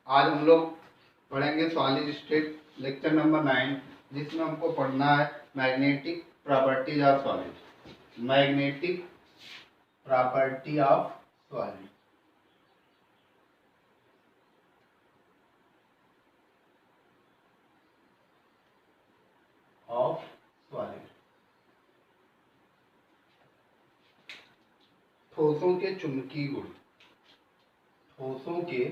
आज हम लोग पढ़ेंगे सॉलिड स्टेट लेक्चर नंबर 9, जिसमें हमको पढ़ना है magnetic properties of solid. Magnetic property of solid. Of solid. ठोसों के चुंबकीय गुण। ठोसों के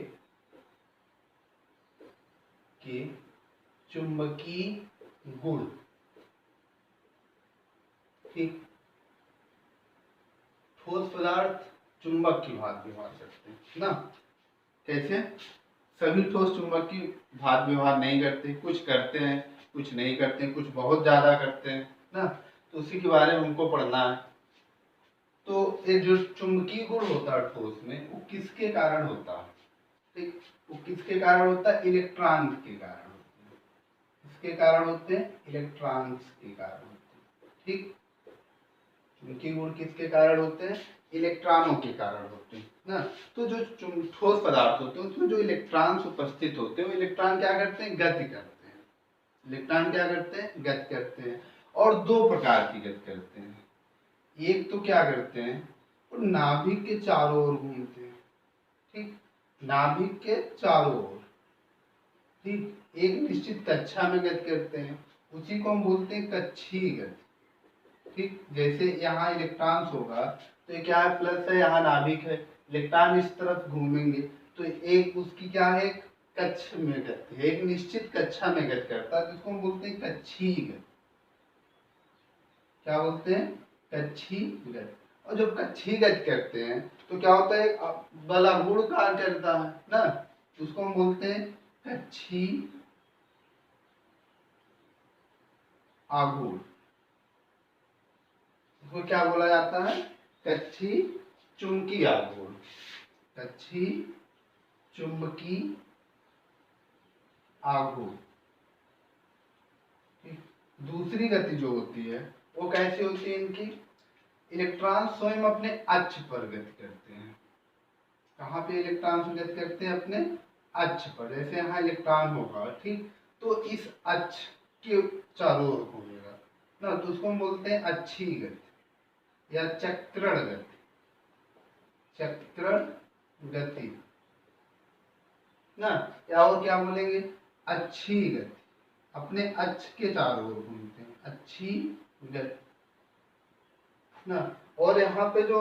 चुंबकीय गुण। ठीक। ठोस पदार्थ चुंबक की भांति व्यवहार करते हैं ना। कैसे? सभी ठोस चुंबक की भांति व्यवहार नहीं करते, कुछ करते हैं, कुछ नहीं करते, कुछ बहुत ज्यादा करते हैं ना। तो उसी के बारे में हमको पढ़ना है। तो ये जो चुंबकीय गुण होता है ठोस में, वो किसके कारण होता है? ठीक, वो किसके कारण होता है? इलेक्ट्रॉन के कारण होते हैं। किसके कारण होते हैं? इलेक्ट्रॉन्स के कारण होते हैं। ठीक, चुंबकीय गुण किसके कारण होते हैं? इलेक्ट्रॉनों के कारण होते हैं ना। तो जो ठोस पदार्थ होते हैं उसमें जो इलेक्ट्रॉन्स उपस्थित होते हैं, वो इलेक्ट्रॉन क्या करते हैं? गति करते हैं। इलेक्ट्रॉन क्या करते हैं? गति करते हैं। और दो प्रकार की गति करते हैं। एक तो क्या करते हैं, वो नाभिक के चारों ओर घूमते हैं। ठीक, नाभिक के चारों ओर। ठीक, एक निश्चित कक्षा में गति करते हैं, उसी को हम बोलते हैं कक्षीय गति। ठीक, जैसे यहाँ इलेक्ट्रॉन्स होगा तो ये क्या है? प्लस है, यहाँ नाभिक है, इलेक्ट्रॉन इस तरफ घूमेंगे तो एक उसकी क्या है? कक्ष में गति है, एक निश्चित कक्षा में गति करता है, जिसको हम बोलते हैं कक्षीय गति। क्या बोलते हैं? कक्षीय गति। और जब कक्षीय गति करते हैं तो क्या होता है? बलागुण कार्य करता है ना, उसको हम बोलते हैं कक्षीय आघूर्ण। इसको क्या बोला जाता है? कक्षीय चुंबकीय आघूर्ण। कक्षीय चुंबकीय आघूर्ण। दूसरी गति जो होती है वो कैसे होती है इनकी? इलेक्ट्रॉन स्वयं अपने अक्ष पर गति करते हैं। कहाँ पे इलेक्ट्रॉन गति करते हैं? अपने अक्ष पर। जैसे यहाँ इलेक्ट्रॉन होगा, ठीक, तो इस अक्ष के चारों ओर घूमेगा ना, तो उसको हम बोलते हैं अक्षीय गति या चक्रण गति। चक्रण गति ना, या और क्या बोलेंगे? अक्षीय गति। अपने अक्ष के चारों ओर घूमते हैं, अक्षीय गति ना। और यहाँ पे जो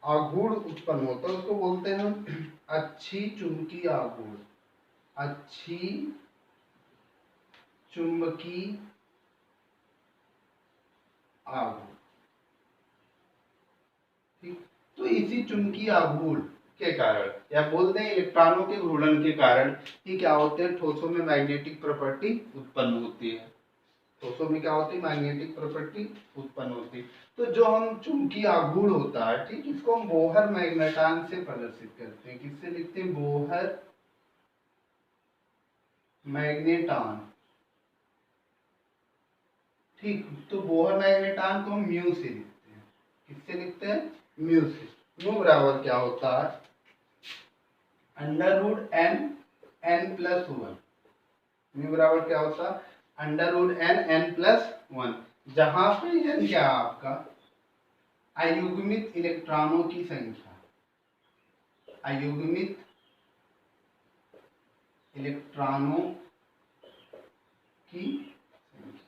आघूर्ण उत्पन्न होता है उसको बोलते हैं हम अक्षीय चुंबकीय आघूर्ण। अक्षीय चुंबकीय आघूर्ण। ठीक, तो इसी चुंबकीय आघूर्ण के कारण या बोलते हैं इलेक्ट्रॉनों के घूर्णन के कारण ही क्या होते हैं? ठोसों में मैग्नेटिक प्रॉपर्टी उत्पन्न होती है। ठोसों में क्या होती है? मैग्नेटिक प्रॉपर्टी उत्पन्न होती है। तो जो हम चुंबकीय आघूर्ण होता है, ठीक, इसको हम बोहर मैग्नेटान से प्रदर्शित करते हैं। किससे लिखते हैं? बोहर मैग्नेटान। ठीक, तो बोहर मैग्नेटान को हम म्यू से लिखते हैं। किससे लिखते हैं? म्यू से। म्यू बराबर क्या होता है? Under root n+1। म्यू बराबर क्या होता है? अंडर रूट n+1, जहां पे n क्या है आपका? अयुग्मित इलेक्ट्रॉनों की संख्या। अयुग्मित इलेक्ट्रॉनों की संख्या,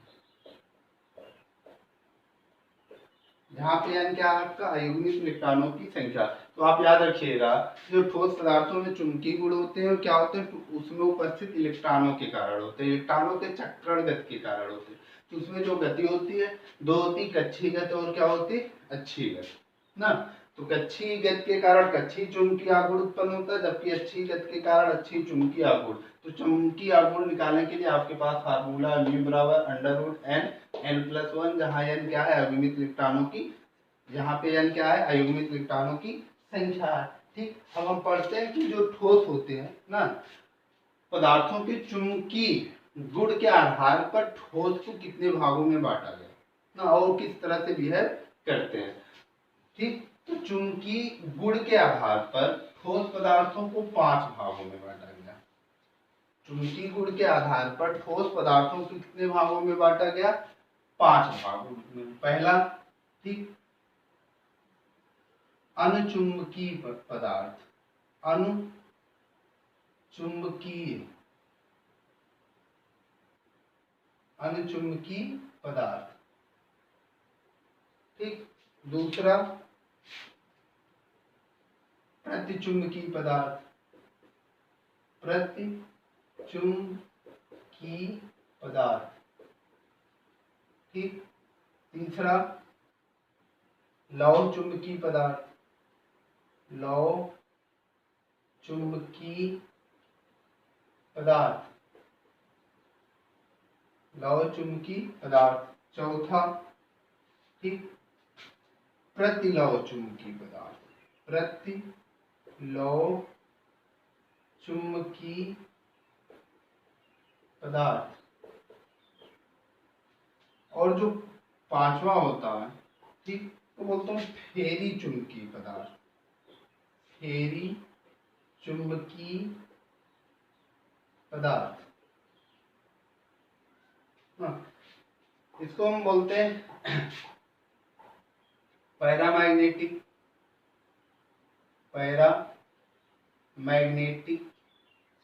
जहां पे n क्या है आपका? अयुग्मित इलेक्ट्रॉनों की संख्या। तो आप याद रखिएगा, जो ठोस पदार्थों में चुंबकीय गुण होते हैं क्या होते हैं? उसमें उपस्थित इलेक्ट्रॉनों के कारण होते हैं, इलेक्ट्रॉनों के चक्रण गति के कारण होते हैं। तो उसमें जो गति होती है दो होती, कक्षीय गति और क्या होती? अक्षीय गति ना। तो कक्षीय गति के कारण कक्षीय चुंबकीय आघूर्ण उत्पन्न होता है, जबकि अक्षीय गति के कारण अक्षीय चुंबकीय आघूर्ण। तो चुंबकीय आघूर्ण निकालने के लिए आपके पास फार्मूला म्यू बराबर अंडर रूट n+1, जहाँ n क्या है? अयुग्मित इलेक्ट्रॉनों की, यहाँ पे n क्या है? अयुग्मित इलेक्ट्रॉनों की संख्या है। ठीक, अब हम पढ़ते हैं कि जो ठोस होते हैं ना, पदार्थों के चुंबकीय गुण के आधार पर ठोस को कितने भागों में बांटा गया ना, और किस तरह से बिहेव करते हैं। ठीक, तो चुंबकीय गुण के आधार पर ठोस पदार्थों को 5 भागों में बांटा गया। चुंबकीय गुण के आधार पर ठोस पदार्थों को कितने भागों में बांटा गया? 5 भागों में। पहला, ठीक, अनुचुंबकीय पदार्थ, अनुचुंबकीय पदार्थ, ठीक। दूसरा, प्रतिचुंबकीय पदार्थ, प्रतिचुंबकीय पदार्थ, ठीक। तीसरा, लौह चुंबकीय पदार्थ, लौह चुंबकीय पदार्थ, लौह चुंबकीय पदार्थ। चौथा, ठीक, प्रतिलौह चुंबकीय पदार्थ, प्रतिलौह चुंबकीय पदार्थ। और जो पांचवा होता है, ठीक, तो बोलता हूँ फेरी चुंबकीय पदार्थ, फेरी चुंबकीय पदार्थ। इसको हम बोलते हैं पैरामैग्नेटिक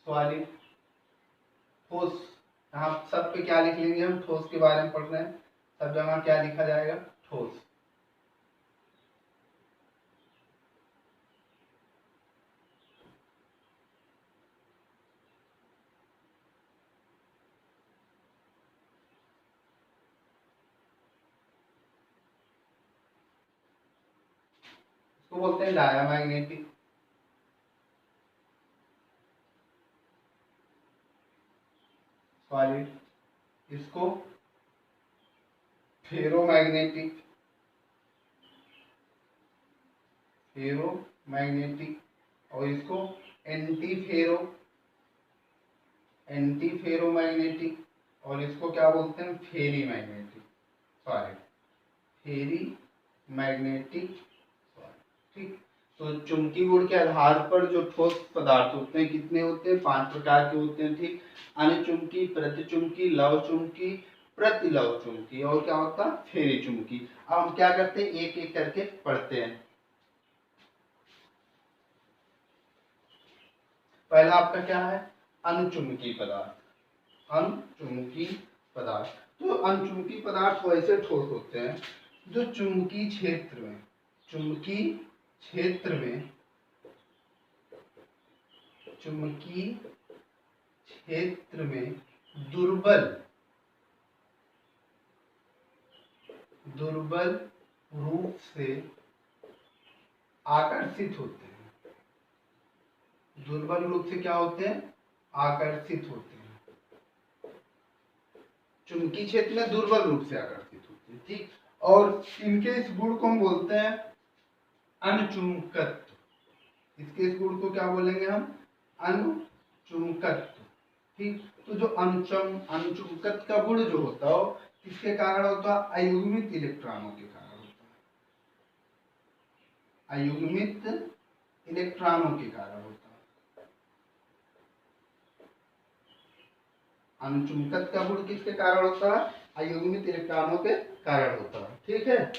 सॉलिड, ठोस। यहाँ सब पे क्या लिख लेंगे हम? ठोस के बारे में पढ़ रहे हैं, सब जगह क्या लिखा जाएगा? ठोस। इसको बोलते हैं डायामैग्नेटिक सॉलिड, इसको फेरोमैग्नेटिक और इसको एंटीफेरोमैग्नेटिक और इसको क्या बोलते हैं? फेरी मैग्नेटिक सॉलिड, फेरी मैग्नेटिक सॉलिड, ठीक। तो चुंबकीय गुण के आधार पर जो ठोस पदार्थ होते हैं कितने होते हैं? 5 प्रकार के होते हैं, ठीक। अनुचुंबकीय, प्रतिचुंबकीय, लव चुंबकीय, प्रतिलव चुंबकीय और क्या होता है? फेरी चुंबकीय। अब हम क्या करते हैं? एक एक करके पढ़ते हैं। पहला आपका क्या है? अनुचुंबकीय पदार्थ, अनुचुंबकीय पदार्थ। तो अनुचुंबकीय पदार्थ वैसे ठोस होते हैं जो चुंबकीय क्षेत्र में दुर्बल रूप से आकर्षित होते हैं। दुर्बल रूप से क्या होते हैं? आकर्षित होते हैं। चुंबकीय क्षेत्र में दुर्बल रूप से आकर्षित होते हैं, ठीक। और इनके इस गुण को हम बोलते हैं अनुचुंबकत्व। इसके इस गुण को क्या बोलेंगे हम? अनुचुंबकत्व, ठीक। तो जो अनुचुंबकत्व का गुण जो होता है किसके कारण होता है? अयुग्मित इलेक्ट्रॉनों के कारण होता है, अयुग्मित इलेक्ट्रॉनों के कारण होता है। अनुचुंबकत्व का गुण किसके कारण होता है? अयुग्मित इलेक्ट्रॉनों के कारण होता है, ठीक है।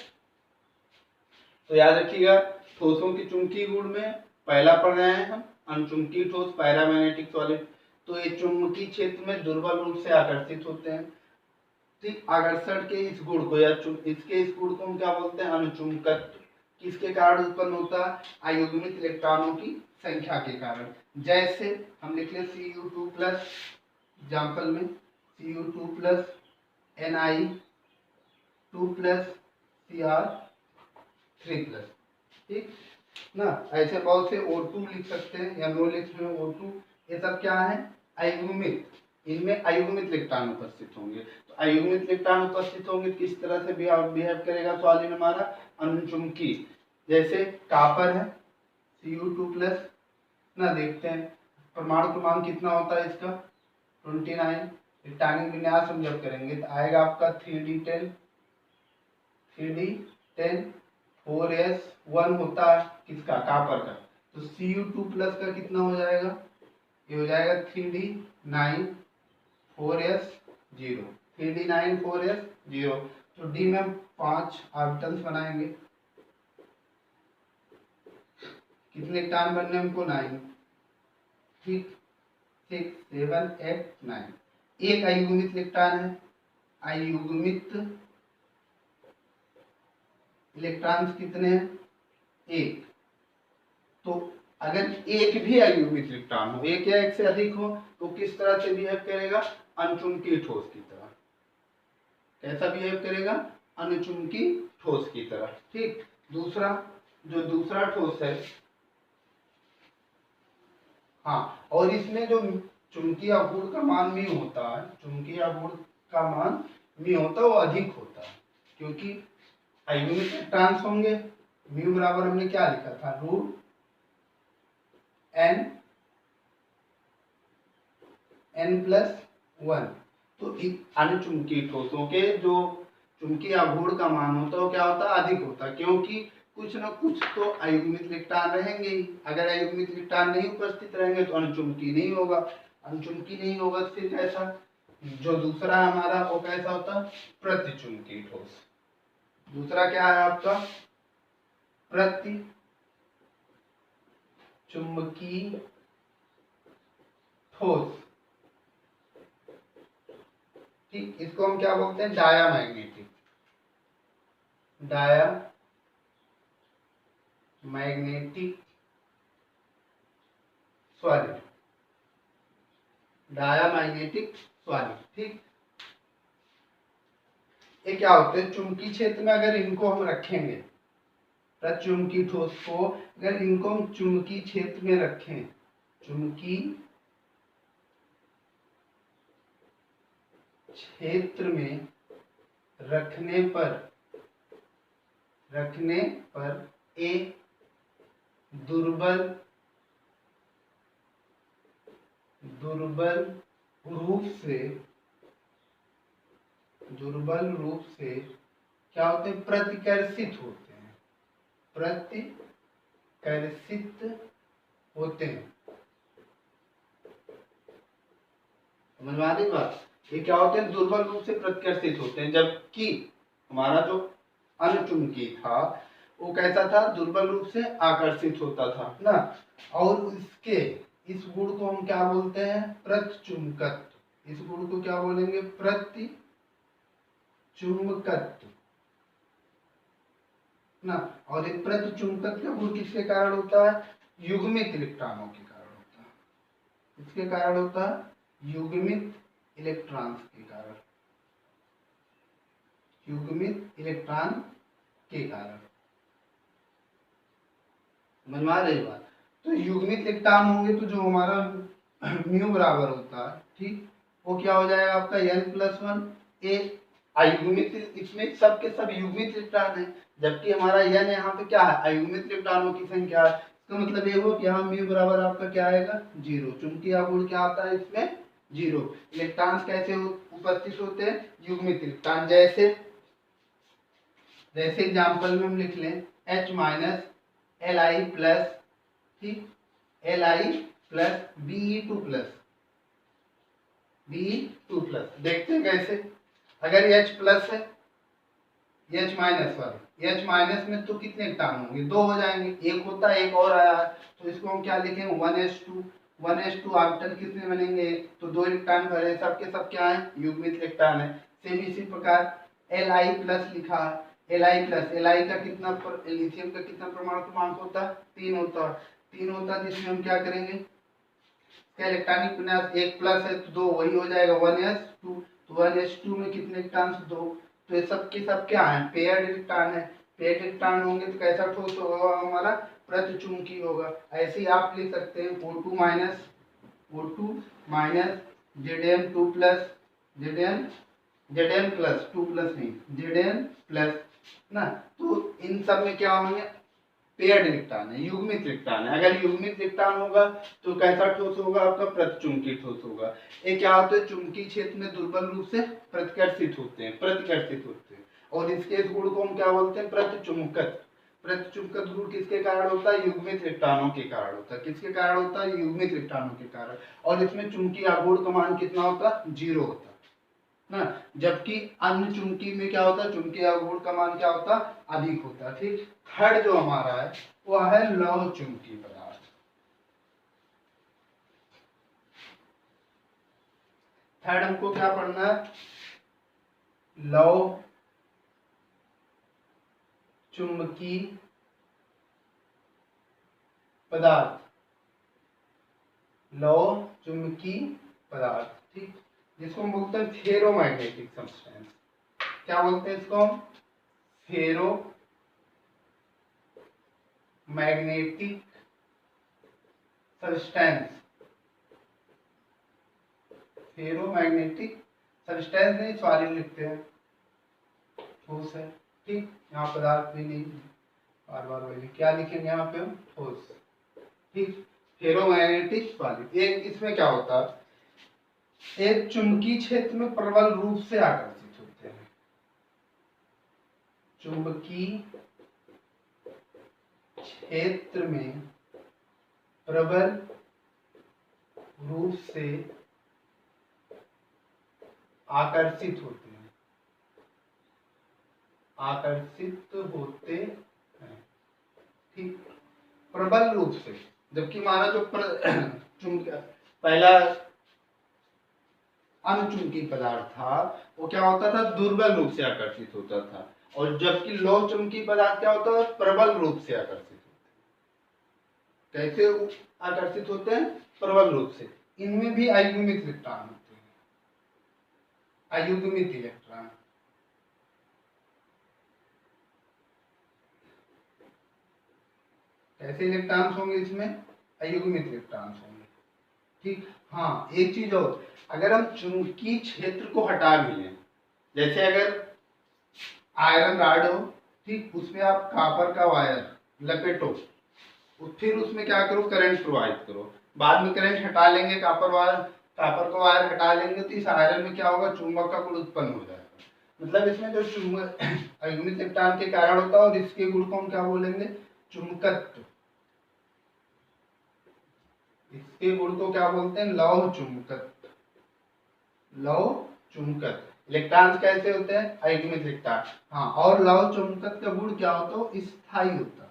तो याद रखिएगा, ठोसों के चुंबकीय गुण में पहला पढ़ रहे हैं हम अनुचुंबकीय ठोस, पैरामैग्नेटिक सॉलिड। तो ये चुंबकीय क्षेत्र में दुर्बल रूप से आकर्षित होते हैं, ठीक। आकर्षण के इस गुण को या इसके इस गुण को हम क्या बोलते हैं? अनुचुंबकत्व। किसके कारण उत्पन्न होता है? अयुग्मित इलेक्ट्रॉनों की संख्या के कारण। जैसे हम लिख ले Cu2+, एग्जाम्पल में Cu2+ Na2+ Cr3+, ठीक ना। ऐसे बहुत से O2 लिख सकते हैं या नो लिख रहे हैं O2। ये सब क्या है? अयुग्मित, इनमें अयुग्मित इलेक्ट्रॉन उपस्थित होंगे। तो अयुग्मित इलेक्ट्रॉन उपस्थित होंगे किस तरह से बिहेव करेगा सॉलिड हमारा? अनुचुंबकीय। जैसे कापर है Cu2+ ना, देखते हैं परमाणु क्रमांक कितना होता है इसका? 29। इलेक्ट्रॉनिक विन्यास हम जब करेंगे तो आएगा आपका 3d10 4s1 होता है किसका? कापर का। तो Cu2+ का कितना हो जाएगा? ये हो जाएगा 3D9 4S0, 3D9 4S0। तो डी में 5 ऑर्बिटल्स बनाएंगे। कितने इलेक्ट्रॉन बनने हमको? 9। ठीक, 6 7 8 9। एक अयुग्मित इलेक्ट्रॉन है। अयुग्मित इलेक्ट्रॉन्स कितने हैं? एक। तो अगर एक भी अयुग्मित इलेक्ट्रॉन हो, एक या एक से अधिक हो, तो किस तरह से बिहेव करेगा? अणुचुंबकीय ठोस की तरह। कैसा बिहेव करेगा? अणुचुंबकीय ठोस की तरह। ठीक। दूसरा, जो दूसरा ठोस है, हाँ, और इसमें जो चुंबकीय आघूर्ण का मान म्यू होता है, चुंबकीय आघूर्ण का मान म्यू होता है, वो अधिक होता है, क्योंकि अयुग्मित इलेक्ट्रॉन्स होंगे। म्यू बराबर हमने क्या लिखा था? n+1। तो अणुचुंबकीय ठोसों के जो चुंबकीय आघूर्ण का मान होता है वो क्या होता है? अधिक होता है, क्योंकि कुछ न कुछ तो अयुग्मित इलेक्ट्रॉन रहेंगे ही। अगर अयुग्मित इलेक्ट्रॉन नहीं उपस्थित रहेंगे तो अणुचुंबकीय नहीं होगा। अणुचुंबकीय नहीं होगा तो फिर कैसा? जो दूसरा है हमारा, वो कैसा होता है? प्रतिचुंबकीय ठोस। दूसरा क्या है आपका? प्रतिचुंबकीय ठोस। ठीक, इसको हम क्या बोलते हैं? Diamagnetic. Diamagnetic solid. Diamagnetic solid. ठीक, ये क्या होते हैं? चुंबकीय क्षेत्र में अगर इनको हम रखेंगे, प्रतिचुंबकीय ठोस को अगर इनको हम चुंबकीय क्षेत्र में रखें, चुंबकीय क्षेत्र में रखने पर ए दुर्बल रूप से क्या होते हैं? प्रतिकर्षित होते हैं। प्रतिकर्षित होते हैं। समझ में आ रही बात? ये क्या होते हैं? दुर्बल रूप से प्रतिकर्षित होते हैं, जबकि हमारा जो अणुचुंबकीय था वो कैसा था? दुर्बल रूप से आकर्षित होता था ना। और इसके इस गुण को हम क्या बोलते हैं? प्रतिचुंबकत्व। इस गुण को क्या बोलेंगे? प्रतिचुंबकत्व ना। और एक प्रतिचुंबकत्व का गुण किसके कारण होता है? युग्मित इलेक्ट्रॉनों के कारण होता है। किसके कारण होता है? युग्मित इलेक्ट्रॉन्स के कारण। युग्मित इलेक्ट्रॉन के कारण। समझ में आ रही बात? तो युग्मित इलेक्ट्रॉन होंगे तो जो हमारा म्यू बराबर होता है, ठीक, वो क्या हो जाएगा आपका? n+1। ए अयुग्मित, इसमें सब के सब युग्मित इलेक्ट्रॉन है, जबकि हमारा n यहाँ पे क्या है? अयुग्मित इलेक्ट्रॉनों की संख्या है। इसका मतलब ये हुआ कि यहाँ म्यू बराबर आपका क्या आएगा? 0। चुंबकीय आघूर्ण क्या आता है इसमें? 0। इलेक्ट्रॉन्स कैसे उपस्थित होते हैं? युग्मित इलेक्ट्रॉन। जैसे एग्जाम्पल में हम लिख लें H-Li+, ठीक, Li+Be2+। देखते हैं कैसे। अगर H प्लस है, H माइनस वाले, H माइनस में तो कितने इलेक्ट्रॉन होंगे? 2 हो जाएंगे। एक होता है, एक और आया है, तो इसको हम क्या लिखेंगे? 1s2। 1s2 ऑर्बिटल कितने बनेंगे? तो 2 इलेक्ट्रॉन भरे, सबके सब क्या है? युग्मित इलेक्ट्रॉन है। सेम इसी प्रकार Li+ लिखा है। Li का कितना लिथियम का कितना परमाणु क्रमांक होता है? 3 होता है। 3 होता है, जिसमें हम क्या करेंगे? इसका इलेक्ट्रॉनिक विन्यास 1+ है तो 2 वही हो जाएगा 1s2। तो 1s2 में कितने इलेक्ट्रॉन? 2। तो ये सब के सब क्या है? पेयर्ड इलेक्ट्रॉन है। पेयर्ड इलेक्ट्रॉन होंगे तो कैसा ठोस होगा हमारा? प्रतिचुंबकीय होगा। ऐसे ही आप लिख सकते हैं O2 माइनस Zn+2+ ना। तो इन सब में क्या होंगे? पेयर्ड इलेक्ट्रॉन है, युग्मित इलेक्ट्रॉन है। अगर युग्मित इलेक्ट्रॉन होगा तो कैसा ठोस होगा आपका? प्रतिचुंबकीय ठोस होगा। ये क्या होता है? चुंबकीय क्षेत्र में दुर्बल रूप से प्रतिकर्षित होते हैं। और इसके इस गुण को हम क्या बोलते हैं? प्रतिचुंबकत्व। प्रतिचुंबकत्व गुण किसके कारण होता है? युग्मित इलेक्ट्रॉनों के कारण होता है। किसके कारण होता है? युग्मित इलेक्ट्रॉनों के कारण। और इसमें चुंबकीय आघूर्ण का मान कितना होता है? 0 होता है ना। जबकि अन्य चुंबकीय में क्या होता है? चुंबकीय आघूर्ण का मान क्या होता है? अधिक होता है। ठीक। थर्ड जो हमारा है वह है लौह चुंबकीय पदार्थ। थर्ड हमको क्या पढ़ना है? लौह चुंबकीय पदार्थ। लौह चुंबकीय पदार्थ। ठीक। जिसको हम बोलते हैं फेरोमैग्नेटिक सब्सटेंस। क्या बोलते हैं इसको हम? फेरो मैग्नेटिक सब्सटेंस। फेरोमैग्नेटिक सब्सटेंस नहीं, सॉरी लिखते हैं, ठोस है। ठीक। यहाँ पदार्थ भी नहीं, बार बार वही क्या लिखेंगे यहाँ पे हम? ठोस। ठीक। Ferromagnetic solid. एक इसमें क्या होता है? एक चुंबकीय क्षेत्र में प्रबल रूप से आकर्षित होते हैं। चुंबकीय क्षेत्र में प्रबल रूप से आकर्षित होते हैं। आकर्षित होते हैं। ठीक। प्रबल रूप से। जबकि हमारा जो पहला अनचुंबकीय पदार्थ था वो क्या होता था? दुर्बल रूप से आकर्षित होता था। और जबकि लौह चुंबकीय पदार्थ क्या होता है? प्रबल रूप से आकर्षित होते हैं। कैसे आकर्षित होते हैं? प्रबल रूप से। इनमें भी अयुग्मित इलेक्ट्रॉन होते हैं। अयुग्मित इलेक्ट्रॉन। कैसे इलेक्ट्रॉन्स होंगे इसमें? अयुग्मित इलेक्ट्रॉन्स होंगे। ठीक। हाँ, एक चीज और, अगर हम चुंबकीय क्षेत्र को हटा भी लें, जैसे अगर आयरन रॉड हो, ठीक, उसमें आप कॉपर का वायर लपेटो, फिर उसमें क्या करो? करंट प्रवाहित करो। बाद में करंट हटा लेंगे, कॉपर का वायर हटा लेंगे, तो इस आयरन में क्या होगा? चुंबक का गुण उत्पन्न हो जाएगा। मतलब इसमें जो चुंबक अयुग्मित इलेक्ट्रॉन के कारण होता है, और इसके गुण को हम क्या बोलेंगे? चुंबकत्व। इसके गुण को क्या बोलते हैं? लौह चुंबकत्व। लौह चुंबकत्व। इलेक्ट्रॉन्स कैसे होते हैं? अयुग्मित इलेक्ट्रॉन। हाँ, और लौह चुंबकत्व का गुण क्या होता है? स्थायी होता है।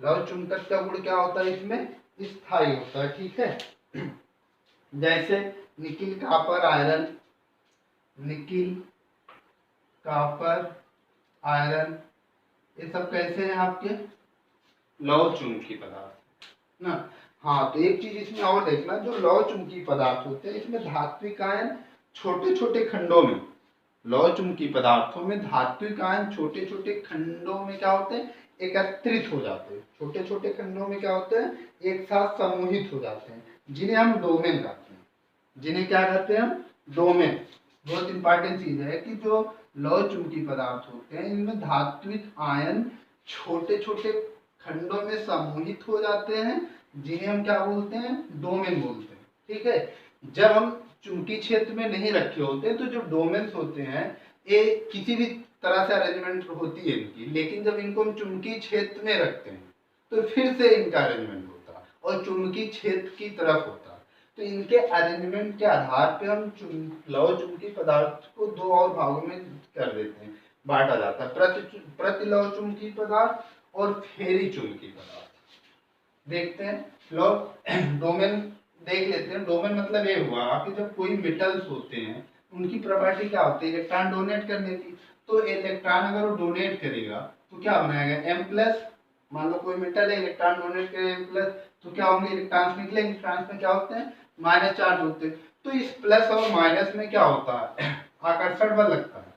लौह चुंबकत्व का गुण क्या होता है इसमें? स्थायी होता है। ठीक है। जैसे nickel, copper, iron. Nickel, copper, iron, ये सब कैसे हैं आपके? लौह चुंबकीय पदार्थ ना। हाँ, तो एक चीज इसमें और देखना, जो लौह चुंबकीय पदार्थ होते हैं इसमें धात्विक आयन छोटे छोटे खंडों में, लौह चुंबकीय पदार्थों में धात्विक आयन छोटे छोटे खंडों में क्या होते हैं? एकत्रित हो जाते हैं। छोटे छोटे खंडों में क्या होते हैं? एक साथ समूहित हो जाते हैं, जिन्हें हम डोमेन कहते हैं। जिन्हें क्या कहते हैं हम? डोमेन। बहुत इंपॉर्टेंट चीज है कि जो लौह चुंबकीय पदार्थ होते हैं इनमें धात्विक आयन छोटे छोटे खंडों में समूहित हो जाते हैं, जिन्हें हम क्या बोलते हैं? डोमेन बोलते हैं। ठीक है। जब हम चुंबकीय क्षेत्र में नहीं रखे होते तो जो डोमेन्स होते हैं ये किसी भी तरह से अरेंजमेंट होती है इनकी, लेकिन जब इनको हम चुंबकीय क्षेत्र में रखते हैं तो फिर से इनका अरेंजमेंट होता है और चुंबकीय क्षेत्र की तरफ होता है। तो इनके अरेंजमेंट के आधार पे हम लौह चुंबकीय पदार्थ को दो और भागों में कर देते हैं, बांटा जाता है, प्रतिलौह चुंबकीय पदार्थ और फेरी चुंबकीय पदार्थ। देखते हैं लौह डोमेन देख लेते हैं। डोमेन मतलब ये हुआ कि जब कोई मेटल्स होते हैं उनकी प्रॉपर्टी क्या होती है? इलेक्ट्रॉन डोनेट करने की। तो इलेक्ट्रॉन अगर वो डोनेट करेगा तो क्या बनाएगा? M plus. मान लो कोई मेटल है, इलेक्ट्रॉन डोनेट करे M प्लस, तो क्या होंगे? इलेक्ट्रॉन्स निकलेंगे। ट्रांस में क्या होते हैं? माइनस चार्ज होते हैं। तो इस प्लस और माइनस में क्या होता है? आकर्षण बल लगता है।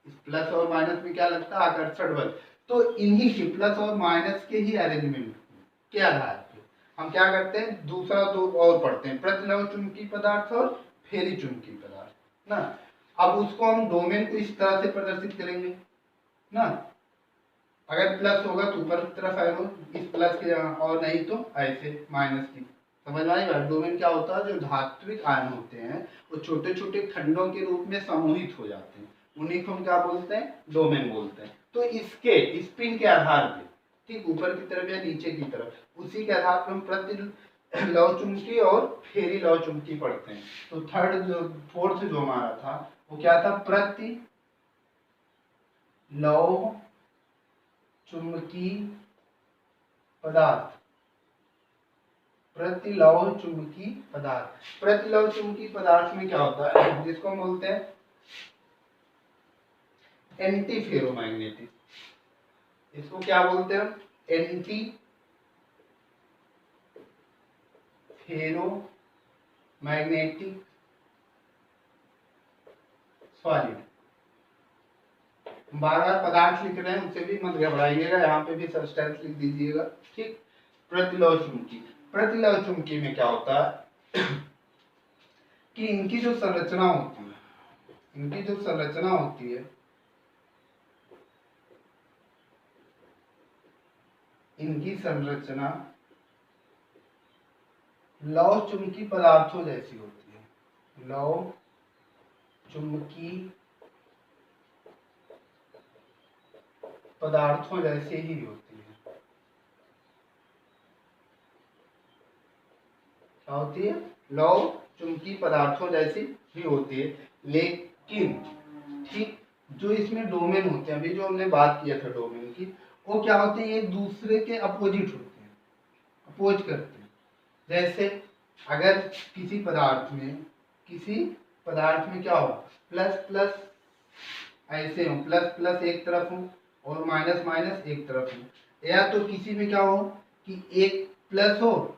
इस प्लस और माइनस में क्या लगता है? आकर्षण बल। तो इन्हीं के प्लस और माइनस के ही अरेंजमेंट के आधार पे हम क्या करते हैं? दूसरा दो और पढ़ते हैं, प्रतिलौह चुंबकीय पदार्थ और फेरी चुंबकीय पदार्थ ना। अब उसको हम डोमेन को इस तरह से प्रदर्शित करेंगे ना। अगर प्लस होगा तो ऊपर की तरफ एरो इस प्लस के जगह, और नहीं तो ऐसे माइनस की। समझ में आएगा? डोमेन क्या होता है? जो धात्विक आयन होते हैं वो छोटे छोटे खंडों के रूप में समूहित हो जाते हैं, उन्हीं को हम क्या बोलते हैं? डोमेन बोलते हैं। तो इसके स्पिन के आधार पे, ठीक ऊपर की तरफ या नीचे की तरफ, उसी के आधार पर हम प्रति लव चुंबकी और फेरी लव चुंबकी पढ़ते हैं। तो फोर्थ जो हमारा था वो क्या था, प्रति लव चुंबकी पदार्थ। प्रति लव चुंबकी पदार्थ, प्रति लव चुंबकी पदार्थ में क्या होता है, जिसको हम बोलते हैं एंटी फेरोमैग्नेटिक। इसको क्या बोलते हैं, एंटी फेरोमैग्नेटिक सॉलिड। बार बार पदार्थ लिख रहे हैं, उससे भी मत घबराइएगा, यहाँ पे भी सब्सटेंस लिख दीजिएगा, ठीक। प्रतिलव चुंबकी, प्रतिलव चुंबकी में क्या होता है कि इनकी जो संरचना होती है, इनकी जो संरचना होती है, इनकी संरचना लव चुंबकी पदार्थों जैसी होती है, लव चुंबकी पदार्थों जैसे ही होती है। क्या होती है, लव चुंबकी पदार्थों जैसी ही होती है। लेकिन ठीक जो इसमें डोमेन होते हैं, अभी जो हमने बात किया था डोमेन की, वो क्या होते हैं, एक दूसरे के अपोजिट होते हैं, अपोज करते हैं। जैसे अगर किसी पदार्थ में क्या हो, प्लस प्लस ऐसे हो, प्लस प्लस एक तरफ हो और माइनस माइनस एक तरफ हो, या तो किसी में क्या हो कि एक प्लस हो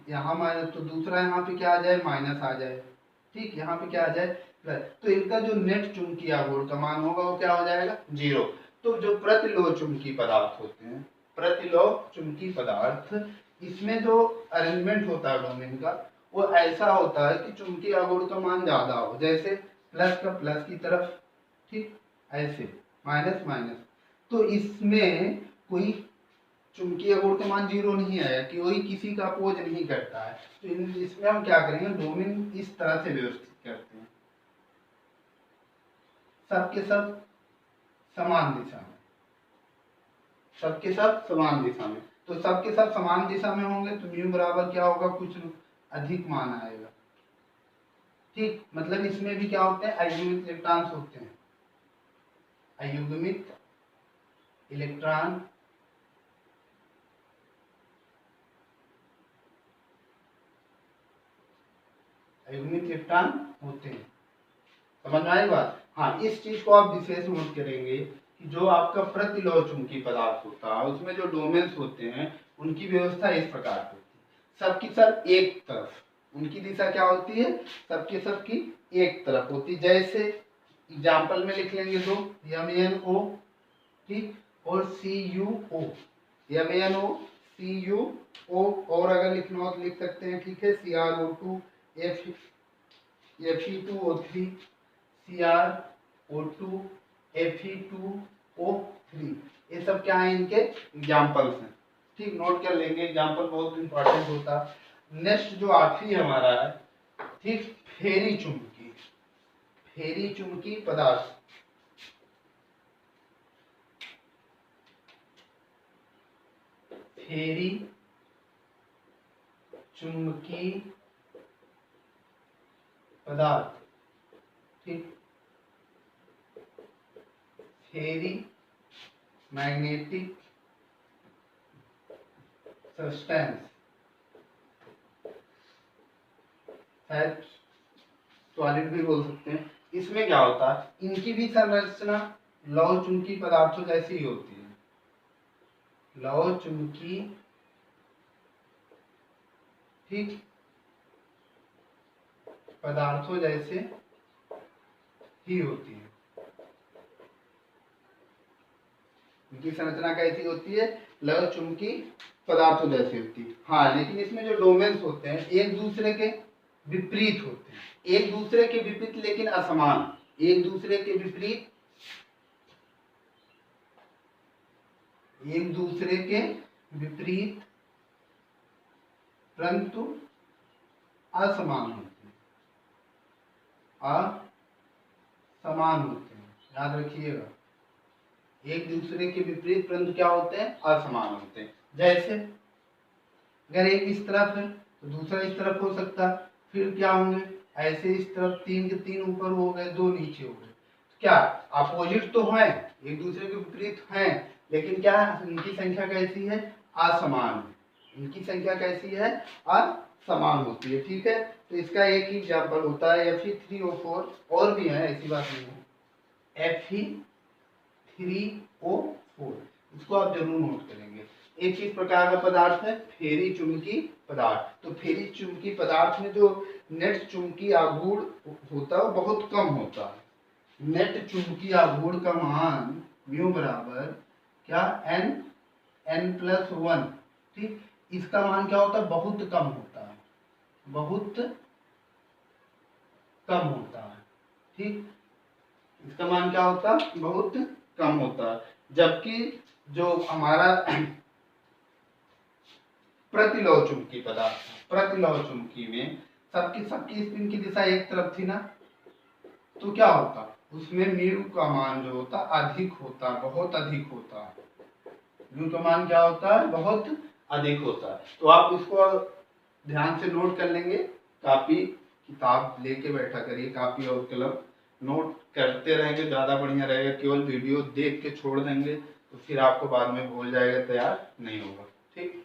यहाँ माइनस, तो दूसरा यहाँ पे क्या आ जाए, माइनस आ जाए, ठीक, यहाँ पे क्या आ जाए, प्लस। तो इनका जो नेट चुंबकीय आघूर्ण का मान होगा वो क्या हो जाएगा, 0। तो जो प्रतिलोह चुंबकीय पदार्थ होते हैं, प्रतिलोह चुंबकीय पदार्थ, इसमें जो अरेंजमेंट होता है डोमेन का, वो ऐसा होता है कि चुंबकीय आघूर्ण का मान ज्यादा हो, जैसे प्लस का प्लस की तरफ, ठीक, ऐसे माइनस माइनस। तो इसमें कोई चुंबकीय आघूर्ण का मान 0 नहीं आया, कि कोई किसी का अपोज नहीं करता है। तो इसमें हम क्या करेंगे, डोमेन इस तरह से व्यवस्थित करते हैं, सबके सब समान दिशा में, सबके सब समान दिशा में। तो सबके सब समान दिशा में होंगे तो म्यू बराबर क्या होगा, कुछ अधिक मान आएगा, ठीक। मतलब इसमें भी क्या होते हैं, अयुग्मित इलेक्ट्रॉन्स होते हैं, अयुग्मित इलेक्ट्रॉन अयुग्मित इलेक्ट्रॉन होते हैं। समझ में आई बात। हाँ, इस चीज को आप विशेष नोट करेंगे कि जो आपका प्रतिलोह चुंबकीय पदार्थ होता है, उसमें जो डोमेन्स होते हैं, उनकी व्यवस्था इस प्रकार की होती है, सबकी सब एक तरफ, उनकी दिशा क्या होती है, सबकी सबकी एक तरफ होती है। जैसे एग्जाम्पल में लिख लेंगे तो MnO, ठीक, और CuO, MnO CuO, और अगर लिखना हो तो लिख सकते हैं, ठीक है, CrO2 Fe2O3 CrO2 Fe2O3, ये सब क्या है, इनके एग्जाम्पल्स हैं, ठीक, नोट कर लेंगे, एग्जाम्पल बहुत इंपॉर्टेंट होता है। नेक्स्ट जो आठवीं हमारा है, ठीक, फेरी चुंबकी, फेरी चुंबकी पदार्थ, फेरी चुंबकी पदार्थ, ठीक, फेरी मैग्नेटिक सब्सटेंस, शायद सॉलिड भी बोल सकते हैं। इसमें क्या होता है, इनकी भी संरचना लौह चुंबकीय पदार्थों जैसी ही होती है, लौह चुंबकीय, ठीक, पदार्थों जैसे ही होती है। इनकी संरचना कैसी होती है, लौह चुंबकीय पदार्थों जैसी होती है। हाँ, लेकिन इसमें जो डोमेन्स होते हैं एक दूसरे के विपरीत होते हैं, एक दूसरे के विपरीत लेकिन असमान, एक दूसरे के विपरीत, एक दूसरे के विपरीत परंतु असमान होते हैं, असमान होते हैं, याद रखिएगा। एक दूसरे के विपरीत परंतु क्या होते हैं, असमान होते हैं। जैसे अगर एक इस तरफ है तो दूसरा इस तरफ हो सकता है, फिर क्या होंगे, ऐसे इस तरफ 3 के 3 ऊपर हो गए, 2 नीचे हो गए, क्या अपोजिट तो हैं, एक दूसरे के विपरीत हैं, लेकिन क्या इनकी संख्या कैसी है, असमान, इनकी संख्या कैसी है, असमान होती है। ठीक है, तो इसका एक ही एग्जाम्पल होता है Fe3O4, और भी है, ऐसी बात नहीं है, Fe3O4, इसको आप जरूर नोट करेंगे। एक इस प्रकार का पदार्थ है फेरी चुंबकी पदार्थ। तो फेरी चुंबकी पदार्थ में जो नेट चुंबकीय आघूर्ण होता है वो बहुत कम होता है। नेट चुंबकीय आघूर्ण का मान म्यू बराबर क्या, n+1। ठीक, इसका मान क्या होता है, बहुत कम होता है, बहुत कम होता है। ठीक, इसका मान क्या होता है, बहुत कम होता है। जबकि जो हमारा प्रतिलौह चुंबकीय पदार्थ, प्रतिलौह चुंबकीय में सबकी सबकी स्पिन की दिशा एक तरफ थी ना, तो क्या होता, उसमें म्यू का मान जो होता अधिक होता, बहुत अधिक होता है। म्यू का मान क्या होता है, बहुत अधिक होता है। तो आप इसको ध्यान से नोट कर लेंगे, कापी किताब लेके बैठा करिए, कापी और कलम, नोट करते रहेंगे, ज़्यादा बढ़िया रहेगा। केवल वीडियो देख के छोड़ देंगे तो फिर आपको बाद में भूल जाएगा, तैयार नहीं होगा। ठीक।